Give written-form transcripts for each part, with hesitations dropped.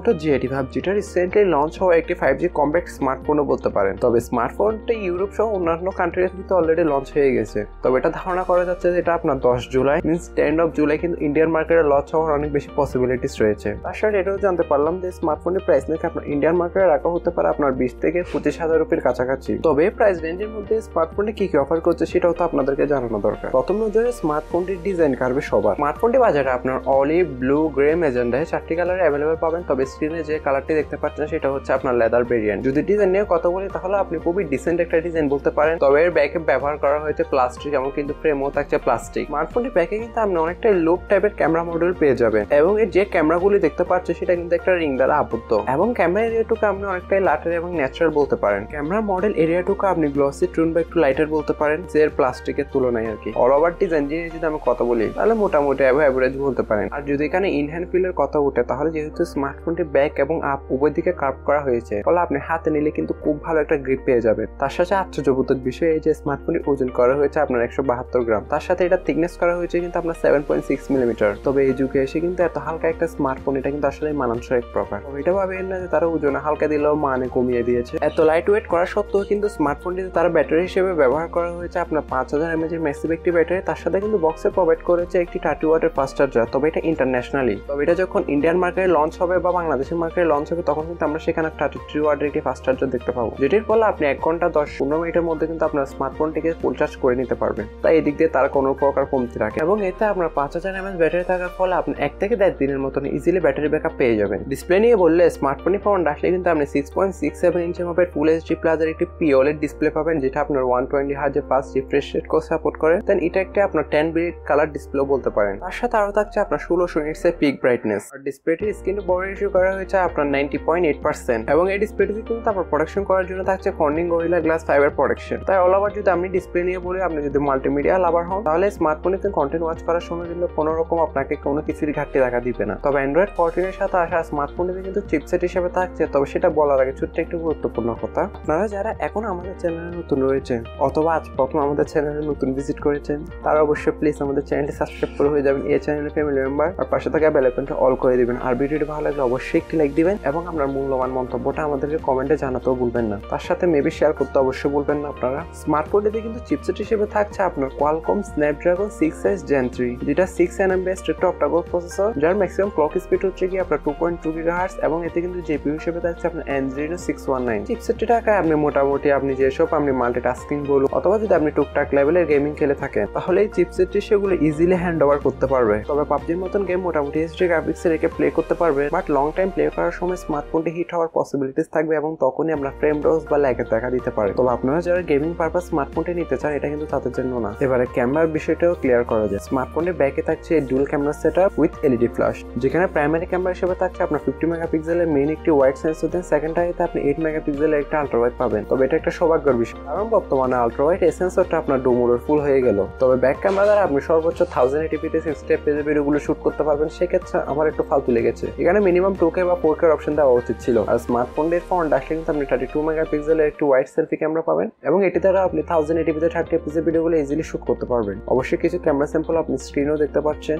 মোটো G85 যেটা recently launch হওয়া একটি 5G কম্প্যাক্ট স্মার্টফোনও বলতে পারেন। তবে স্মার্টফোনটি ইউরোপ সহ অন্যান্য কান্ট্রিতে অলরেডি লঞ্চ হয়ে গেছে। তবে এটা ধারণা করা যাচ্ছে যে এটা আপনার 10 জুলাই মিনস 10 জুলাই কিন্তু ইন্ডিয়ান মার্কেটে লঞ্চ হওয়ার অনেক বেশি পসিবিলিটিস রয়েছে। তার সাথে এটাও জানতে পারলাম যে স্মার্টফোনের প্রাইস নাকি আপনার ইন্ডিয়ান মার্কেটে রাখা হতে পারে আপনার 20 থেকে 25,000 রুপির কাছাকাছি। তবে প্রাইস রেঞ্জের মধ্যে স্মার্টফোনটি কি অফার করছে সেটাও তো আপনাদেরকে জানানো দরকার। প্রথম নজরে স্মার্টফোনটির ডিজাইন কাটবে সবার। স্মার্টফোনটি বাজারে আপনার অলিভ, ব্লু, গ্রে, ম্যাজেন্ডায় 4টি কালারে অ্যাভেলেবল পাবেন। তবে স্ক্রিনে যে কালারটি দেখতে পাচ্ছেন সেটা হচ্ছে আপনার লেদার ভেরিয়েন্ট। যদি ডিজাইন নিয়ে কথা বলি তাহলে আপনি খুবই ডিসেন্ট একটা ডিজাইন বলতে পারেন। তবে এর ব্যাকে ব্যবহার করা হয়েছে প্লাস্টিক এবং কিন্তু ফ্রেমও থাকছে প্লাস্টিক। স্মার্টফোনটির ব্যাকে কিন্তু আপনি অনেকটাই লুপ টাইপের ক্যামেরা মডিউল পেয়ে যাবেন এবং এর যে ক্যামেরাগুলি দেখতে পাচ্ছেন সেটা কিন্তু একটা রিং দ্বারা আবদ্ধ এবং ক্যামেরা এরিয়াটুকু আপনি অনেকটাই লাইটার এবং ন্যাচারাল বলতে পারেন। ক্যামেরা মডেল এরিয়াটুকু আপনি গ্লসি টুন বা একটু লাইটার বলতে পারেন যে এর প্লাস্টিকের তুলনায় আর কি। অল ওভার ডিজাইন নিয়ে যদি আমি কথা বলি তাহলে মোটামুটি অ্যাভারেজ বলতে পারেন। আর যদি এখানে ইনহ্যান্ড ফিলের কথা উঠে তাহলে যেহেতু স্মার্টফোনটি ব্যাক এবং আপ উভয় দিকে কার্ভ করা হয়েছে ফলে আপনি হাতে নিলে কিন্তু খুব ভালো একটা গ্রিপ পেয়ে যাবেন। তার সাথে আশ্চর্যবোধক বিষয় এই যে স্মার্টফোনটি ওজন করা হয়েছে আপনার 172 গ্রাম। তার সাথে এটা থিকনেস করা হয়েছে কিন্তু আপনার 7.6 মিলিমিটার। তবে এই যুগে এসে কিন্তু এত হালকা একটা স্মার্টফোন এটা কিন্তু আসলে মানানসই এক প্রকার। এটা ভাবেন না যে তারা ওজনে হালকা দিলেও মানে কমিয়ে দিয়েছে। এত লাইট ওয়েট করা সত্ত্বেও কিন্তু স্মার্টফোনটিতে তারা ব্যাটারি হিসেবে ব্যবহার করা হয়েছে আপনার 5000 mAh এর ম্যাসিভ একটি ব্যাটারি। তার সাথে কিন্তু বক্সে প্রোভাইড করেছে একটি 30 ওয়াটের ফাস্ট চার্জার। তবে এটা ইন্টারন্যাশনালি। তবে এটা যখন ইন্ডিয়ান মার্কেটে লঞ্চ হবে বা বাংলাদেশের মার্কেটে লঞ্চ হবে তখন কিন্তু আমরা সেখানে 33 ওয়াটের একটি ফাস্ট চার্জার দেখতে পাবো, যেটির ফলে আপনি 1 ঘন্টা 10-15 মিনিটের মধ্যে কিন্তু আপনার স্মার্টফোনটিকে ফুল চার্জ করে নিতে পারবেন। তাই এই দিক দিয়ে তারা কোনো প্রকার কমতি রাখে এবং এতে আপনার 5000 mAh ব্যাটারি থাকার ফলে আপনি 1 থেকে 1.5 দিনের মতন ইজিলি ব্যাটারি ব্যাকআপ পেয়ে যাবেন। ডিসপ্লে নিয়ে বললে স্মার্টফোনটি ফ্রন্ট আসলে কিন্তু আপনি 6.67 ইঞ্চি মাপের ফুল এইচডি প্লাসের একটি পিওলেড ডিসপ্লে পাবেন যেটা আপনার 120 হার্জের ফাস্ট রিফ্রেশ রেটকে সাপোর্ট করে। দেন এটা একটা আপনার 10 বিট কালার ডিসপ্লে বলতে পারেন। তার সাথে আরো থাকছে আপনার 1600 নিটস এর পিক ব্রাইটনেস। আর ডিসপ্লেটির স্ক্রিন টু বডি রেশিও করা হয়েছে আপনার 90.8% এবং এই ডিসপ্লেটিতে কিন্তু আপনার প্রোটেকশন করার জন্য থাকছে Corning gorilla glass fibre protection. তাই অল ওভার যদি আমি ডিসপ্লে নিয়ে বলি আপনি যদি মাল্টিমিডিয়া লাভার হন তাহলে স্মার্টফোনে কন্টেন্ট ওয়াচ করার সময় কিন্তু কোনো রকম আপনাকে কোনো কিছুরই ঘাটতি দেখা দিবে না। তবে অ্যান্ড্রয়েড 14 এর সাথে আসা স্মার্টফোনটিতে কিন্তু চিপসেট হিসেবে থাকছে। তবে সেটা বলার আগে ছোট্ট একটু গুরুত্বপূর্ণ কথা, আপনারা যারা এখন আমাদের চ্যানেলে নতুন রয়েছেন অথবা আজ প্রথম আমাদের চ্যানেলে নতুন ভিজিট করেছেন তারা অবশ্যই প্লিজ আমাদের চ্যানেলটি সাবস্ক্রাইব করে হয়ে যাবেন এই চ্যানেলের ফ্যামিলি মেম্বার আর পাশে থাকা বেল আইকনটা অল করে দিবেন। আর ভিডিওটি ভালো লাগলে অবশ্যই একটি লাইক দিবেন এবং আপনার মূল্যবান মন্তব্যটা আমাদেরকে কমেন্টে জানাতেও ভুলবেন না। তার সাথে মেবি শেয়ার করতে অবশ্যই ভুলবেন না আপনারা। স্মার্টফোনটিতে কিন্তু চিপসেট হিসেবে থাকছে আপনার কোয়ালকম স্ন্যাপড্রাগন 6S Gen 3 যেটা 6 nm বেসড একটা অক্টা-কোর প্রসেসর যার ম্যাক্সিমাম ক্লক স্পিড হচ্ছে কি আপনার 2.2 GHz এবং এতে কিন্তু জিপিইউ হিসেবে থাকছে আপনার Adreno 619। চিপসেটটি টাকায় আপনি মোটামুটি আপনি যেসব আপনি মাল্টিটাস্কিং বলুন অথবা যদি আপনি টুকটাক লেভেলের গেমিং খেলে থাকেন তাহলে এই চিপসেটটি সেগুলো ইজিলি হ্যান্ড ওভার করতে পারবে। তবে পাবজির মতন গেম মোটামুটি এইচডি গ্রাফিক্সে রেখে প্লে করতে পারবে, বাট লং টাইম প্লে করার সময় স্মার্টফোনটি হিট হওয়ার পসিবিলিটিস থাকবে এবং তখনই আপনার ফ্রেম ড্রপস বা ল্যাগের দেখা দিতে পারে। তবে আপনারা যারা গেমিং পারপাস স্মার্টফোনটি নিতে চান এটা কিন্তু তাদের জন্য না। এবারে ক্যামেরার বিষয়টাও ক্লিয়ার করা যায়। স্মার্টফোনের ব্যাকে থাকছে dual camera setup with LED flash, যেখানে প্রাইমারি ক্যামেরা হিসেবে থাকছে আপনার 50 মেগাপিক্সেলের মেইন একটি ওয়াইড সেন্সর, দেন সেকেন্ডারিতে আপনি 8 মেগাপিক্সেলের একটা আলট্রা ওয়াইড পাবেন। তবে এটা একটা সৌভাগ্যের বিষয় কারণ বর্তমানে আলট্রা ওয়াইড এই সেন্সরটা আপনার ডোমোডোর ফুল হয়ে গেল। তবে ব্যাক ক্যামেরা দ্বারা আপনি সর্বোচ্চ 1080p-তে 60 fps ভিডিওগুলো শুট করতে পারবেন। সেক্ষেত্রে আমার একটু ফালতু লেগেছে, এখানে মিনিমাম 2K বা 4K অপশন দেওয়া উচিত ছিল। আর স্মার্টফোনের ফ্রন্ট আসলে কিন্তু আপনি 32 মেগাপিক্সেলের একটি ওয়াইড সেলফি ক্যামেরা পাবেন এবং এটি দ্বারা আপনি 1080p-তে 30 fps ভিডিওগুলো ইজিলি শুট করতে পারবেন। অবশ্যই কিছু ক্যামেরা স্যাম্পল আপনি স্ক্রিনেও দেখতে পাচ্ছেন।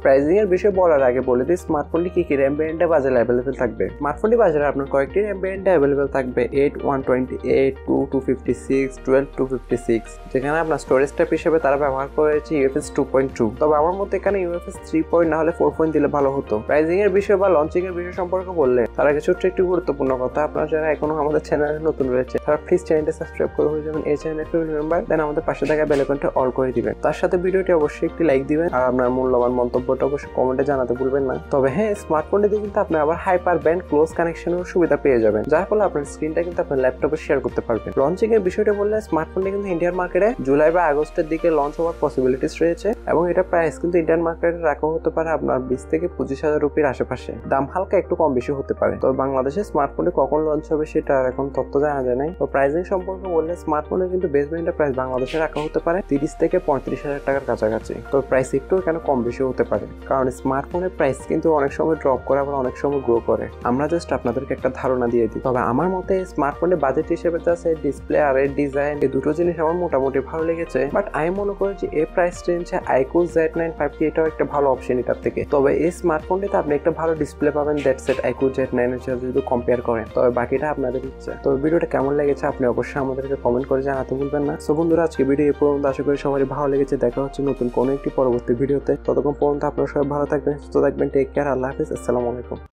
প্রাইসিং এর বিষয়ে বলার আগে বলে দিই স্মার্টফোনটি কি কি র্যাম ভেরিয়েন্টে বাজারে অ্যাভেলেবেল থাকবে। স্মার্টফোনটি বাজারে আপনার কয়েকটি র্যাম ভেরিয়েন্টে অ্যাভেলেবেল থাকবে 8 128 2 256 12 256, যেখানে আপনার স্টোরেজ টাইপ হিসেবে তারা ব্যবহার করেছে UFS 2.2। তবে আমার মতে এখানে UFS 3 না হলে 4 দিলে ভালো হতো। প্রাইসিং এর বিষয় বা লঞ্চিং এর বিষয় সম্পর্কে বললে তার আগে ছোট্ট একটি গুরুত্বপূর্ণ কথা, আপনারা যারা এখনো আমাদের চ্যানেলে নতুন রয়েছে তারা প্লিজ চ্যানেলটি সাবস্ক্রাইব করে হয়ে যাবেন এই চ্যানেলের ফ্যামিলি মেম্বার, দেন আমাদের পাশে থাকা বেল আইকনটা অল করে দিবেন। তার সাথে ভিডিওটি অবশ্যই একটি লাইক দিবেন আর আপনার মূল্যবান মন্তব্য অবশ্যই কমেন্টে জানাতে ভুলবেন না। তবে হ্যাঁ, স্মার্টফোনটিতে কিন্তু আপনি আবার হাইপার ব্যান্ড ক্লোজ কানেকশনের সুবিধা পেয়ে যাবেন, যার ফলে আপনার স্ক্রিনটা কিন্তু আপনার ল্যাপটপে শেয়ার করতে পারবেন। লঞ্চিং এর বিষয়টা বললে স্মার্টফোনটি কিন্তু ইন্ডিয়ান মার্কেটে জুলাই বা আগস্টের দিকে লঞ্চ হওয়ার পসিবিলিটিস রয়েছে এবং এটা প্রাইস কিন্তু ইন্ডিয়ান মার্কেটে রাখা হতে পারে আপনার 20 থেকে 25,000 রুপির আশেপাশে। দাম হালকা একটু কম বেশি হতে পারে। তবে বাংলাদেশে স্মার্টফোনটি কখন লঞ্চ হবে সেটা এখন তথ্য জানা যায় নাই। তো প্রাইসিং সম্পর্কে বললে স্মার্টফোনের কিন্তু বেস ভেরিয়েন্টের প্রাইস বাংলাদেশে রাখা হতে পারে 30 থেকে 35,000 টাকার কাছাকাছি। তো প্রাইস একটু এখানে কম বেশি হতে পারে। কারণ স্মার্টফোনের প্রাইস কিন্তু অনেক সময় ড্রপ করে আবার অনেক সময় গ্রো করে। আমরা জাস্ট আপনাদেরকে একটা ধারণা দিয়ে দিই। তবে আমার মতে স্মার্টফোনের বাজেট হিসেবে আছে ডিসপ্লে আর এর ডিজাইন, এই দুটো জিনিস আমার মোটামুটি ভালো লেগেছে। বাট আমি মনে করি যে এই প্রাইস রেঞ্জে iQOO Z9 5T এটাও একটা ভালো অপশন এটার থেকে। তবে এই স্মার্টফোনটিতে আপনি একটা ভালো ডিসপ্লে পাবেন, দ্যাটস ইট iQOO Z9 এর সাথে যদি কম্পেয়ার করেন। তবে বাকিটা আপনাদের ইচ্ছা। তবে ভিডিওটা কেমন লেগেছে আপনি অবশ্যই আমাদেরকে কমেন্ট করে জানাতে ভুলবেন না। সো বন্ধুরা, আজকে ভিডিও এই পর্যন্ত। আশা করি সবারই ভালো লেগেছে। দেখা হচ্ছে নতুন কোনো একটি পরবর্তী ভিডিওতে। ততক্ষণ পর্যন্ত আপনারা সবাই ভালো থাকবেন, সুস্থ থাকবেন। Take care. আল্লাহ হাফিজ। আসসালামু আলাইকুম।